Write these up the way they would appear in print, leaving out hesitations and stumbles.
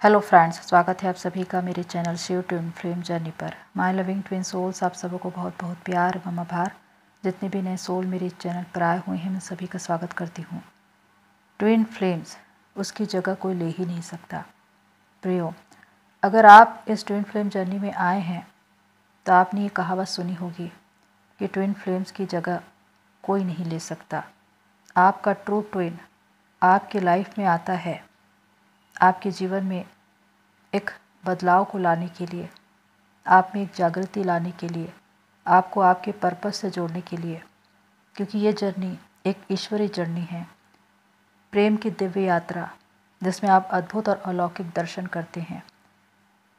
Hello friends, स्वागत है आप सभी का मेरे channel Shiv twin flame journey पर। माय लविंग ट्विन सोल्स, आप सबको बहुत बहुत प्यार एवं आभार। जितने भी नए सोल मेरे चैनल पर आए हुए हैं, मैं सभी का स्वागत करती हूँ। ट्विन फ्लेम्स, उसकी जगह कोई ले ही नहीं सकता। प्रियो, अगर आप इस ट्विन फ्लेम जर्नी में आए हैं तो आपने ये कहावत सुनी होगी कि ट्विन फ्लेम्स की जगह कोई नहीं ले सकता। आपका ट्रू ट्विन आपके लाइफ में आता है आपके जीवन में एक बदलाव को लाने के लिए, आप में एक जागृति लाने के लिए, आपको आपके पर्पस से जोड़ने के लिए, क्योंकि ये जर्नी एक ईश्वरीय जर्नी है, प्रेम की दिव्य यात्रा जिसमें आप अद्भुत और अलौकिक दर्शन करते हैं,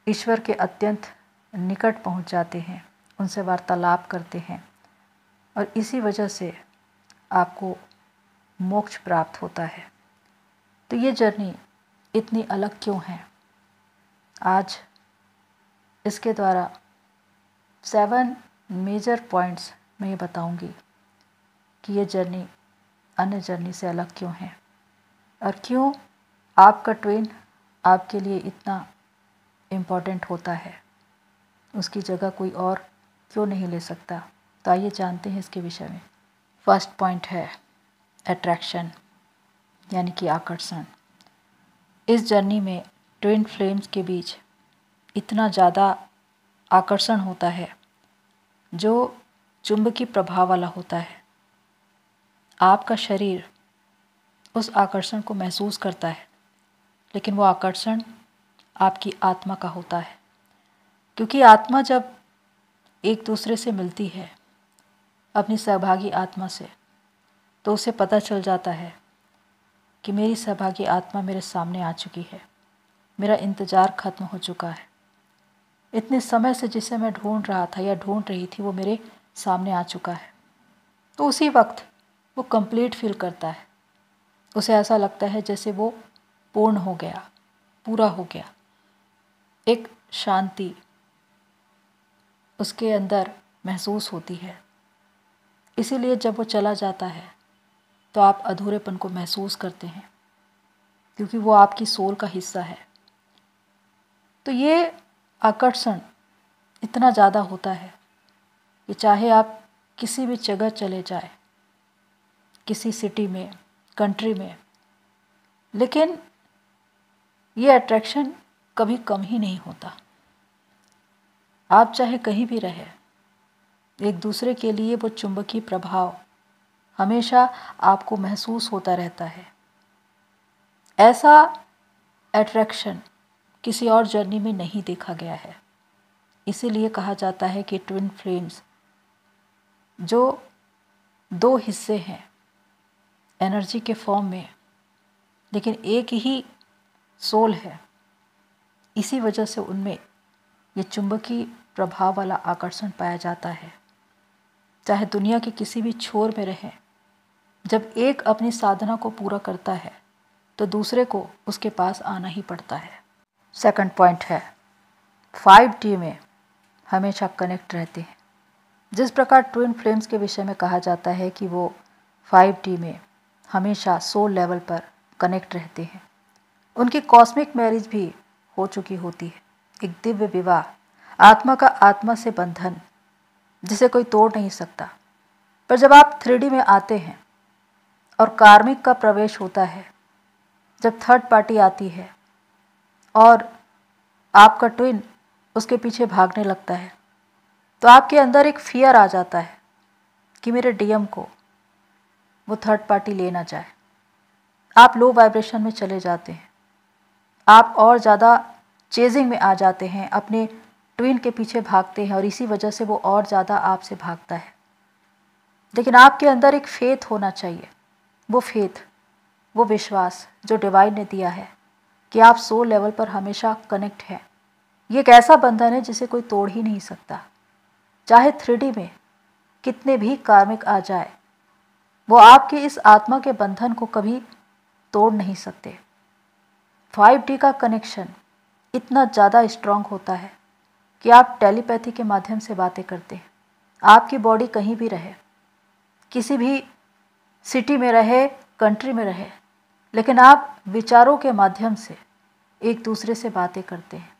ईश्वर के अत्यंत निकट पहुंच जाते हैं, उनसे वार्तालाप करते हैं और इसी वजह से आपको मोक्ष प्राप्त होता है। तो ये जर्नी इतनी अलग क्यों है? आज इसके द्वारा 7 मेजर पॉइंट्स मैं ये बताऊंगी कि ये जर्नी अन्य जर्नी से अलग क्यों है और क्यों आपका ट्विन आपके लिए इतना इम्पोर्टेंट होता है, उसकी जगह कोई और क्यों नहीं ले सकता। तो आइए जानते हैं इसके विषय में। फर्स्ट पॉइंट है अट्रैक्शन, यानी कि आकर्षण। इस जर्नी में ट्विन फ्लेम्स के बीच इतना ज़्यादा आकर्षण होता है जो चुंबकीय प्रभाव वाला होता है। आपका शरीर उस आकर्षण को महसूस करता है, लेकिन वो आकर्षण आपकी आत्मा का होता है, क्योंकि आत्मा जब एक दूसरे से मिलती है अपनी सहभागी आत्मा से, तो उसे पता चल जाता है कि मेरी सहभागी आत्मा मेरे सामने आ चुकी है, मेरा इंतज़ार ख़त्म हो चुका है, इतने समय से जिसे मैं ढूंढ रहा था या ढूंढ रही थी वो मेरे सामने आ चुका है। तो उसी वक्त वो कंप्लीट फील करता है, उसे ऐसा लगता है जैसे वो पूर्ण हो गया, पूरा हो गया। एक शांति उसके अंदर महसूस होती है। इसीलिए जब वो चला जाता है तो आप अधूरेपन को महसूस करते हैं, क्योंकि वो आपकी सोल का हिस्सा है। तो ये आकर्षण इतना ज़्यादा होता है कि चाहे आप किसी भी जगह चले जाए, किसी सिटी में, कंट्री में, लेकिन ये अट्रैक्शन कभी कम ही नहीं होता। आप चाहे कहीं भी रहे, एक दूसरे के लिए वो चुंबकीय प्रभाव हमेशा आपको महसूस होता रहता है। ऐसा अट्रैक्शन किसी और जर्नी में नहीं देखा गया है। इसीलिए कहा जाता है कि ट्विन फ्लेम्स जो दो हिस्से हैं एनर्जी के फॉर्म में, लेकिन एक ही सोल है, इसी वजह से उनमें ये चुंबकीय प्रभाव वाला आकर्षण पाया जाता है। चाहे दुनिया के किसी भी छोर में रहे, जब एक अपनी साधना को पूरा करता है तो दूसरे को उसके पास आना ही पड़ता है। सेकंड पॉइंट है 5D में हमेशा कनेक्ट रहते हैं। जिस प्रकार ट्विन फ्लेम्स के विषय में कहा जाता है कि वो 5D में हमेशा सोल लेवल पर कनेक्ट रहते हैं, उनकी कॉस्मिक मैरिज भी हो चुकी होती है, एक दिव्य विवाह, आत्मा का आत्मा से बंधन जिसे कोई तोड़ नहीं सकता। पर जब आप 3D में आते हैं और कार्मिक का प्रवेश होता है, जब थर्ड पार्टी आती है और आपका ट्विन उसके पीछे भागने लगता है, तो आपके अंदर एक फियर आ जाता है कि मेरे डीएम को वो थर्ड पार्टी ले ना जाए। आप लो वाइब्रेशन में चले जाते हैं, आप और ज़्यादा चेजिंग में आ जाते हैं, अपने ट्विन के पीछे भागते हैं और इसी वजह से वो और ज़्यादा आपसे भागता है। लेकिन आपके अंदर एक फेथ होना चाहिए, वो फेथ, वो विश्वास जो डिवाइन ने दिया है कि आप सोल लेवल पर हमेशा कनेक्ट हैं। ये एक ऐसा बंधन है जिसे कोई तोड़ ही नहीं सकता। चाहे 3D में कितने भी कार्मिक आ जाए, वो आपके इस आत्मा के बंधन को कभी तोड़ नहीं सकते। 5D का कनेक्शन इतना ज़्यादा स्ट्रांग होता है कि आप टेलीपैथी के माध्यम से बातें करते हैं। आपकी बॉडी कहीं भी रहे, किसी भी सिटी में रहे, कंट्री में रहे, लेकिन आप विचारों के माध्यम से एक दूसरे से बातें करते हैं,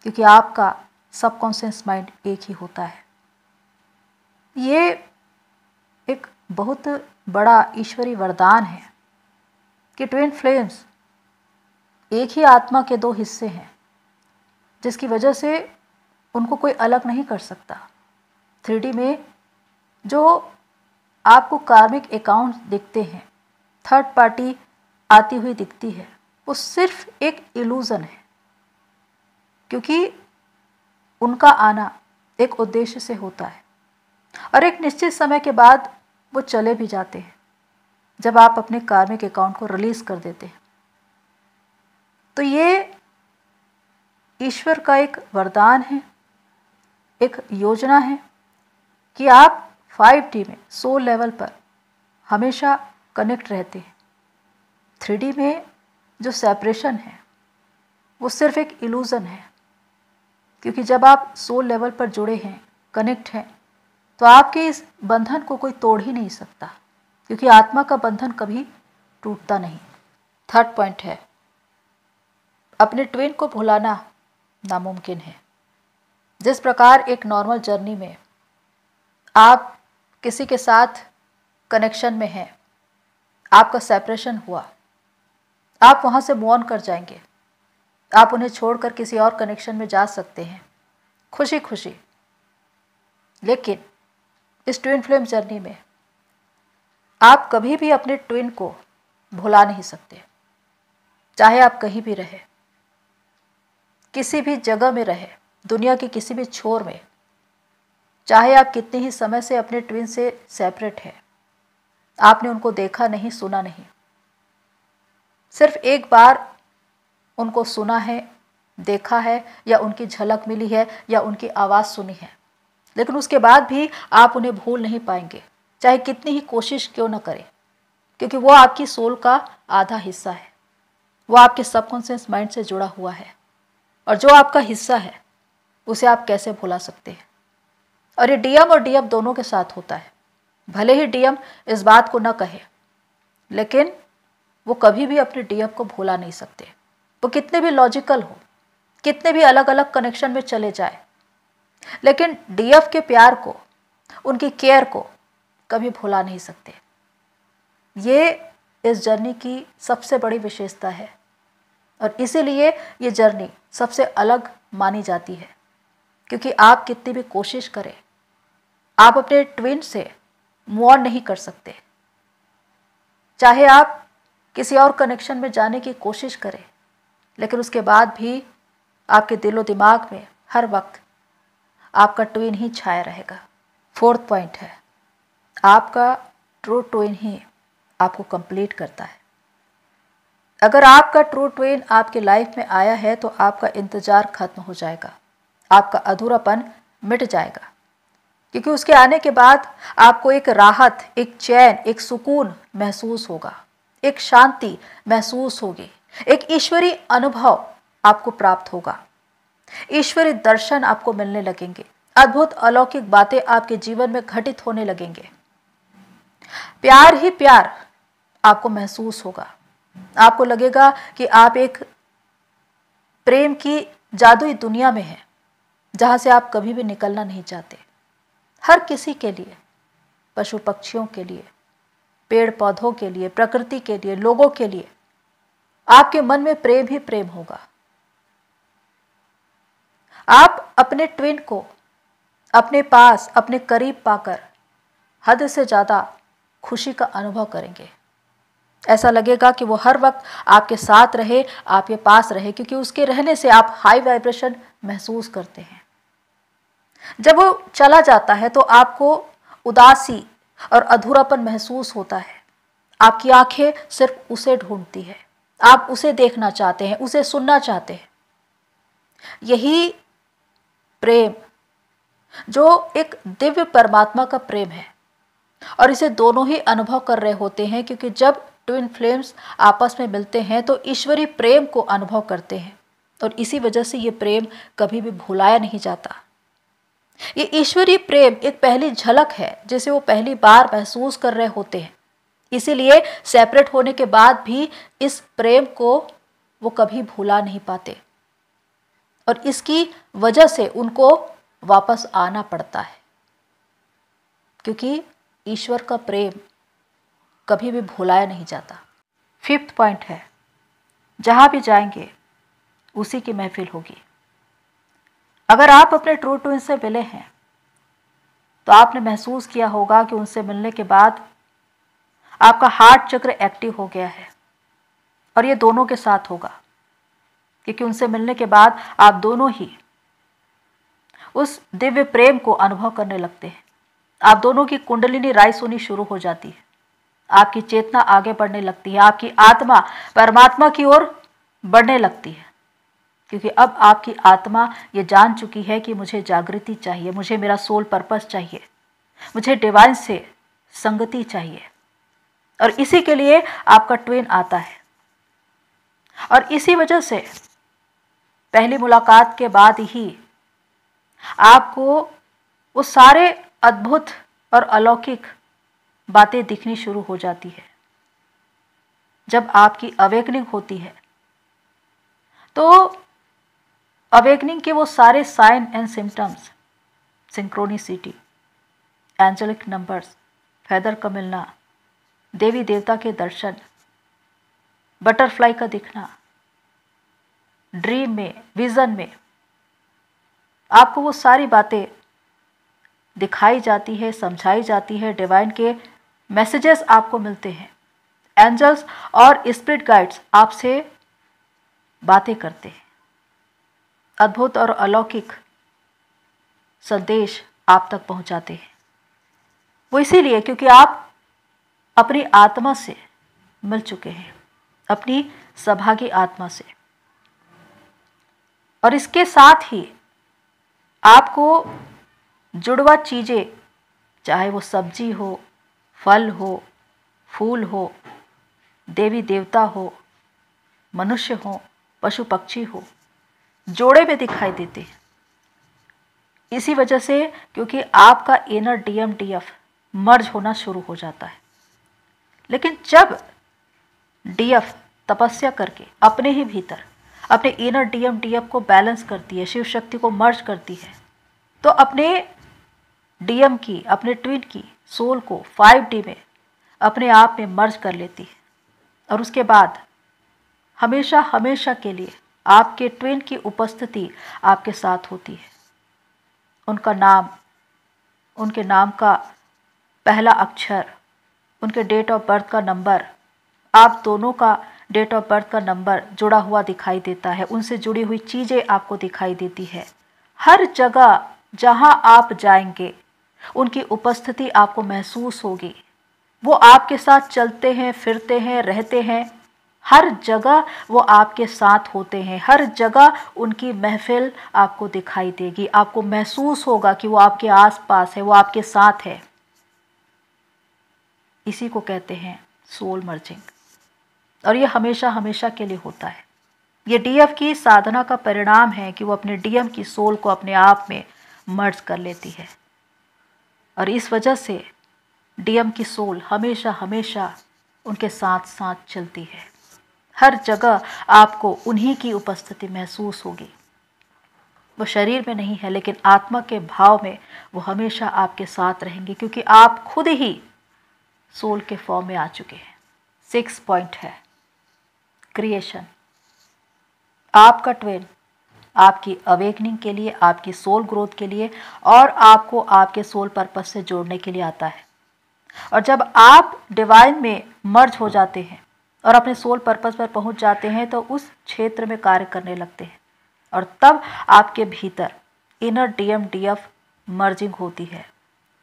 क्योंकि आपका सबकॉन्शियस माइंड एक ही होता है। ये एक बहुत बड़ा ईश्वरीय वरदान है कि ट्विन फ्लेम्स एक ही आत्मा के दो हिस्से हैं, जिसकी वजह से उनको कोई अलग नहीं कर सकता। 3D में जो आपको कार्मिक अकाउंट दिखते हैं, थर्ड पार्टी आती हुई दिखती है, वो सिर्फ एक इल्यूज़न है, क्योंकि उनका आना एक उद्देश्य से होता है और एक निश्चित समय के बाद वो चले भी जाते हैं जब आप अपने कार्मिक अकाउंट को रिलीज कर देते हैं। तो ये ईश्वर का एक वरदान है, एक योजना है कि आप 5D में सोल लेवल पर हमेशा कनेक्ट रहते हैं। 3D में जो सेपरेशन है वो सिर्फ एक इल्यूज़न है, क्योंकि जब आप सोल लेवल पर जुड़े हैं, कनेक्ट हैं, तो आपके इस बंधन को कोई तोड़ ही नहीं सकता, क्योंकि आत्मा का बंधन कभी टूटता नहीं। थर्ड पॉइंट है, अपने ट्विन को भुलाना नामुमकिन है। जिस प्रकार एक नॉर्मल जर्नी में आप किसी के साथ कनेक्शन में हैं, आपका सेपरेशन हुआ, आप वहाँ से मूव ऑन कर जाएंगे, आप उन्हें छोड़कर किसी और कनेक्शन में जा सकते हैं खुशी खुशी। लेकिन इस ट्विन फ्लेम जर्नी में आप कभी भी अपने ट्विन को भुला नहीं सकते, चाहे आप कहीं भी रहे, किसी भी जगह में रहे, दुनिया के किसी भी छोर में, चाहे आप कितने ही समय से अपने ट्विन से सेपरेट हैं, आपने उनको देखा नहीं, सुना नहीं, सिर्फ एक बार उनको सुना है, देखा है, या उनकी झलक मिली है, या उनकी आवाज़ सुनी है, लेकिन उसके बाद भी आप उन्हें भूल नहीं पाएंगे, चाहे कितनी ही कोशिश क्यों न करें, क्योंकि वो आपकी सोल का आधा हिस्सा है, वो आपके सबकॉन्शियस माइंड से जुड़ा हुआ है, और जो आपका हिस्सा है उसे आप कैसे भुला सकते हैं। और ये डीएम और डीएफ दोनों के साथ होता है। भले ही डीएम इस बात को न कहे, लेकिन वो कभी भी अपने डीएफ को भुला नहीं सकते, वो कितने भी लॉजिकल हो, कितने भी अलग अलग कनेक्शन में चले जाए, लेकिन डीएफ के प्यार को, उनकी केयर को कभी भुला नहीं सकते। ये इस जर्नी की सबसे बड़ी विशेषता है, और इसीलिए ये जर्नी सबसे अलग मानी जाती है, क्योंकि आप कितनी भी कोशिश करें, आप अपने ट्विन से मूव ऑन नहीं कर सकते। चाहे आप किसी और कनेक्शन में जाने की कोशिश करें, लेकिन उसके बाद भी आपके दिलो दिमाग में हर वक्त आपका ट्विन ही छाया रहेगा। फोर्थ पॉइंट है, आपका ट्रू ट्विन ही आपको कंप्लीट करता है। अगर आपका ट्रू ट्विन आपकी लाइफ में आया है तो आपका इंतज़ार खत्म हो जाएगा, आपका अधूरापन मिट जाएगा, क्योंकि उसके आने के बाद आपको एक राहत, एक चैन, एक सुकून महसूस होगा, एक शांति महसूस होगी, एक ईश्वरीय अनुभव आपको प्राप्त होगा, ईश्वरीय दर्शन आपको मिलने लगेंगे, अद्भुत अलौकिक बातें आपके जीवन में घटित होने लगेंगे, प्यार ही प्यार आपको महसूस होगा। आपको लगेगा कि आप एक प्रेम की जादुई दुनिया में हैं, जहां से आप कभी भी निकलना नहीं चाहते। हर किसी के लिए, पशु पक्षियों के लिए, पेड़ पौधों के लिए, प्रकृति के लिए, लोगों के लिए, आपके मन में प्रेम ही प्रेम होगा। आप अपने ट्विन को अपने पास, अपने करीब पाकर हद से ज़्यादा खुशी का अनुभव करेंगे। ऐसा लगेगा कि वो हर वक्त आपके साथ रहे, आपके पास रहे, क्योंकि उसके रहने से आप हाई वाइब्रेशन महसूस करते हैं। जब वो चला जाता है तो आपको उदासी और अधूरापन महसूस होता है। आपकी आंखें सिर्फ उसे ढूंढती है, आप उसे देखना चाहते हैं, उसे सुनना चाहते हैं। यही प्रेम जो एक दिव्य परमात्मा का प्रेम है, और इसे दोनों ही अनुभव कर रहे होते हैं, क्योंकि जब ट्विन फ्लेम्स आपस में मिलते हैं तो ईश्वरीय प्रेम को अनुभव करते हैं, और इसी वजह से ये प्रेम कभी भी भुलाया नहीं जाता। ये ईश्वरीय प्रेम एक पहली झलक है जिसे वो पहली बार महसूस कर रहे होते हैं। इसीलिए सेपरेट होने के बाद भी इस प्रेम को वो कभी भुला नहीं पाते और इसकी वजह से उनको वापस आना पड़ता है, क्योंकि ईश्वर का प्रेम कभी भी भुलाया नहीं जाता। 5th पॉइंट है, जहां भी जाएंगे उसी की महफिल होगी। अगर आप अपने ट्रू ट्विन से मिले हैं तो आपने महसूस किया होगा कि उनसे मिलने के बाद आपका हार्ट चक्र एक्टिव हो गया है, और ये दोनों के साथ होगा, क्योंकि उनसे मिलने के बाद आप दोनों ही उस दिव्य प्रेम को अनुभव करने लगते हैं। आप दोनों की कुंडलिनी राइज होनी शुरू हो जाती है, आपकी चेतना आगे बढ़ने लगती है, आपकी आत्मा परमात्मा की ओर बढ़ने लगती है, क्योंकि अब आपकी आत्मा ये जान चुकी है कि मुझे जागृति चाहिए, मुझे मेरा सोल पर्पस चाहिए, मुझे डिवाइन से संगति चाहिए, और इसी के लिए आपका ट्विन आता है। और इसी वजह से पहली मुलाकात के बाद ही आपको वो सारे अद्भुत और अलौकिक बातें दिखनी शुरू हो जाती है। जब आपकी अवेकनिंग होती है तो अवेकनिंग के वो सारे sign and symptoms, synchronicity, angelic numbers, feather का मिलना, देवी देवता के दर्शन, बटरफ्लाई का दिखना, ड्रीम में, विजन में आपको वो सारी बातें दिखाई जाती है, समझाई जाती है। डिवाइन के मैसेजेस आपको मिलते हैं, एंजल्स और स्पिरिट गाइड्स आपसे बातें करते हैं, अद्भुत और अलौकिक संदेश आप तक पहुंचाते हैं। वो इसीलिए क्योंकि आप अपनी आत्मा से मिल चुके हैं, अपनी सौभागी आत्मा से, और इसके साथ ही आपको जुड़वा चीज़ें, चाहे वो सब्जी हो, फल हो, फूल हो, देवी देवता हो, मनुष्य हो, पशु पक्षी हो, जोड़े में दिखाई देते हैं। इसी वजह से क्योंकि आपका इनर डीएम डीएफ मर्ज होना शुरू हो जाता है। लेकिन जब डीएफ तपस्या करके अपने ही भीतर अपने इनर डीएम डीएफ को बैलेंस करती है, शिव शक्ति को मर्ज करती है, तो अपने डीएम की, अपने ट्विन की सोल को 5D में अपने आप में मर्ज कर लेती है, और उसके बाद हमेशा हमेशा के लिए आपके ट्विन की उपस्थिति आपके साथ होती है। उनका नाम, उनके नाम का पहला अक्षर, उनके डेट ऑफ बर्थ का नंबर, आप दोनों का डेट ऑफ बर्थ का नंबर जुड़ा हुआ दिखाई देता है, उनसे जुड़ी हुई चीज़ें आपको दिखाई देती है। हर जगह जहां आप जाएंगे उनकी उपस्थिति आपको महसूस होगी। वो आपके साथ चलते हैं, फिरते हैं, रहते हैं, हर जगह वो आपके साथ होते हैं, हर जगह उनकी महफिल आपको दिखाई देगी, आपको महसूस होगा कि वो आपके आसपास है, वो आपके साथ है। इसी को कहते हैं सोल मर्जिंग, और ये हमेशा हमेशा के लिए होता है। ये डीएफ की साधना का परिणाम है कि वो अपने डीएम की सोल को अपने आप में मर्ज कर लेती है, और इस वजह से डीएम की सोल हमेशा हमेशा उनके साथ साथ चलती है। हर जगह आपको उन्हीं की उपस्थिति महसूस होगी। वो शरीर में नहीं है, लेकिन आत्मा के भाव में वो हमेशा आपके साथ रहेंगे, क्योंकि आप खुद ही सोल के फॉर्म में आ चुके हैं। 6 पॉइंट है क्रिएशन। आपका ट्विन आपकी अवेकनिंग के लिए, आपकी सोल ग्रोथ के लिए और आपको आपके सोल पर्पस से जोड़ने के लिए आता है। और जब आप डिवाइन में मर्ज हो जाते हैं और अपने सोल पर्पस पर पहुंच जाते हैं तो उस क्षेत्र में कार्य करने लगते हैं, और तब आपके भीतर इनर डीएम डीएफ मर्जिंग होती है,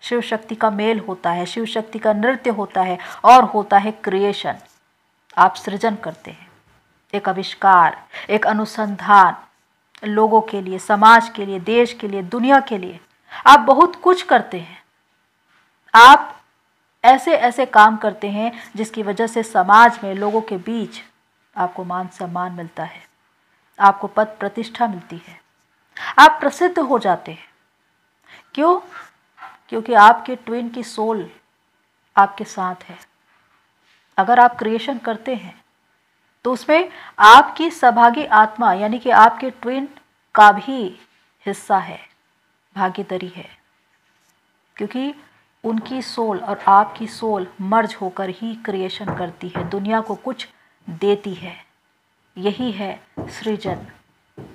शिव शक्ति का मेल होता है, शिव शक्ति का नृत्य होता है, और होता है क्रिएशन। आप सृजन करते हैं, एक आविष्कार, एक अनुसंधान, लोगों के लिए, समाज के लिए, देश के लिए, दुनिया के लिए आप बहुत कुछ करते हैं। आप ऐसे ऐसे काम करते हैं जिसकी वजह से समाज में, लोगों के बीच आपको मान सम्मान मिलता है, आपको पद प्रतिष्ठा मिलती है, आप प्रसिद्ध हो जाते हैं। क्यों? क्योंकि आपके ट्विन की सोल आपके साथ है। अगर आप क्रिएशन करते हैं तो उसमें आपकी सौभागी आत्मा यानी कि आपके ट्विन का भी हिस्सा है, भागीदारी है, क्योंकि उनकी सोल और आपकी सोल मर्ज होकर ही क्रिएशन करती है, दुनिया को कुछ देती है। यही है सृजन,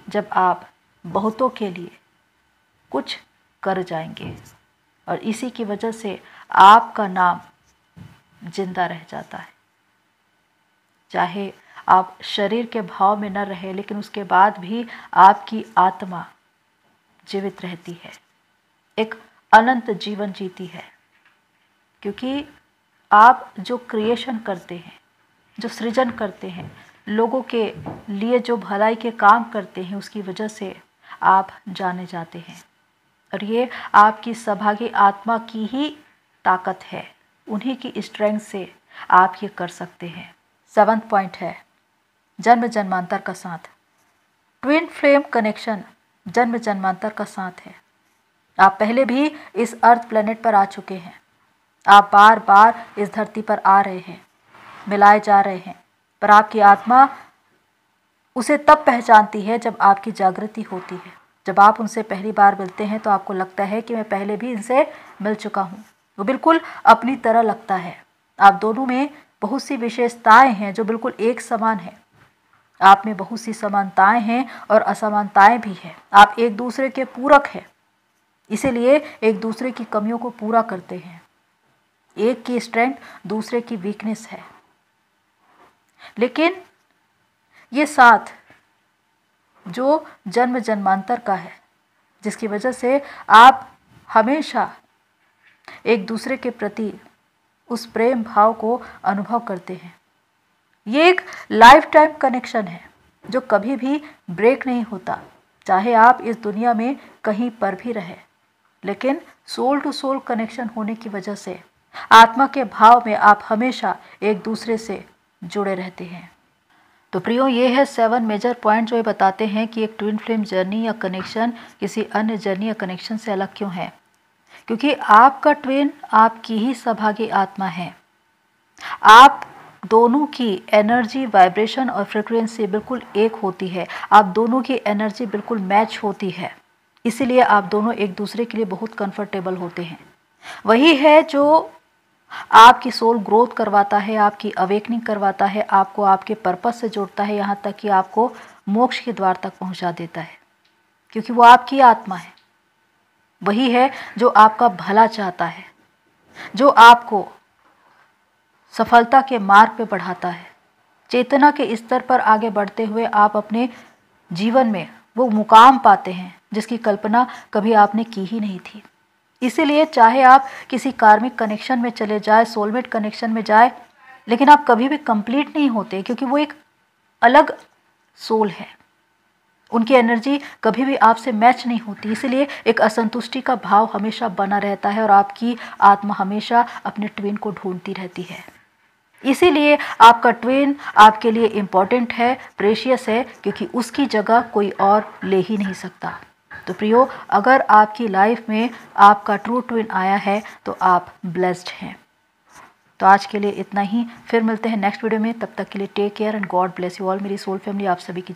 जब आप बहुतों के लिए कुछ कर जाएंगे, और इसी की वजह से आपका नाम जिंदा रह जाता है। चाहे आप शरीर के भाव में न रहे, लेकिन उसके बाद भी आपकी आत्मा जीवित रहती है, एक अनंत जीवन जीती है, क्योंकि आप जो क्रिएशन करते हैं, जो सृजन करते हैं, लोगों के लिए जो भलाई के काम करते हैं, उसकी वजह से आप जाने जाते हैं। और ये आपकी सौभागी आत्मा की ही ताकत है, उन्हीं की स्ट्रेंथ से आप ये कर सकते हैं। 7वां पॉइंट है जन्म जन्मांतर का साथ। ट्विन फ्लेम कनेक्शन जन्म जन्मांतर का साथ है। आप पहले भी इस अर्थ प्लेनेट पर आ चुके हैं, आप बार बार इस धरती पर आ रहे हैं, मिलाए जा रहे हैं, पर आपकी आत्मा उसे तब पहचानती है जब आपकी जागृति होती है। जब आप उनसे पहली बार मिलते हैं तो आपको लगता है कि मैं पहले भी इनसे मिल चुका हूँ। वो बिल्कुल अपनी तरह लगता है। आप दोनों में बहुत सी विशेषताएं हैं जो बिल्कुल एक समान है। आप में बहुत सी समानताएं हैं और असमानताएं भी हैं। आप एक दूसरे के पूरक हैं, इसीलिए एक दूसरे की कमियों को पूरा करते हैं। एक की स्ट्रेंथ दूसरे की वीकनेस है, लेकिन ये साथ जो जन्म जन्मांतर का है, जिसकी वजह से आप हमेशा एक दूसरे के प्रति उस प्रेम भाव को अनुभव करते हैं। ये एक लाइफ टाइम कनेक्शन है जो कभी भी ब्रेक नहीं होता, चाहे आप इस दुनिया में कहीं पर भी रहे। लेकिन सोल टू सोल कनेक्शन होने की वजह से आत्मा के भाव में आप हमेशा एक दूसरे से जुड़े रहते हैं। तो प्रियो, ये है 7 मेजर पॉइंट जो ये बताते हैं कि एक ट्विन फ्लेम जर्नी या कनेक्शन किसी अन्य जर्नी या कनेक्शन से अलग क्यों है। क्योंकि आपका ट्विन आपकी ही सौभागी आत्मा है। आप दोनों की एनर्जी, वाइब्रेशन और फ्रिक्वेंसी बिल्कुल एक होती है। आप दोनों की एनर्जी बिल्कुल मैच होती है, इसीलिए आप दोनों एक दूसरे के लिए बहुत कंफर्टेबल होते हैं। वही है जो आपकी सोल ग्रोथ करवाता है, आपकी अवेकनिंग करवाता है, आपको आपके पर्पस से जोड़ता है, यहाँ तक कि आपको मोक्ष के द्वार तक पहुँचा देता है, क्योंकि वो आपकी आत्मा है। वही है जो आपका भला चाहता है, जो आपको सफलता के मार्ग पे बढ़ाता है। चेतना के स्तर पर आगे बढ़ते हुए आप अपने जीवन में वो मुकाम पाते हैं जिसकी कल्पना कभी आपने की ही नहीं थी। इसीलिए चाहे आप किसी कार्मिक कनेक्शन में चले जाए, सोलमेट कनेक्शन में जाए, लेकिन आप कभी भी कंप्लीट नहीं होते, क्योंकि वो एक अलग सोल है। उनकी एनर्जी कभी भी आपसे मैच नहीं होती, इसलिए एक असंतुष्टि का भाव हमेशा बना रहता है और आपकी आत्मा हमेशा अपने ट्विन को ढूंढती रहती है। इसीलिए आपका ट्विन आपके लिए इम्पॉर्टेंट है, प्रेशियस है, क्योंकि उसकी जगह कोई और ले ही नहीं सकता। तो प्रियो, अगर आपकी लाइफ में आपका ट्रू ट्विन आया है तो आप ब्लेस्ड हैं। तो आज के लिए इतना ही, फिर मिलते हैं नेक्स्ट वीडियो में। तब तक के लिए take care and God bless you all. मेरी सोल फैमिली आप सभी की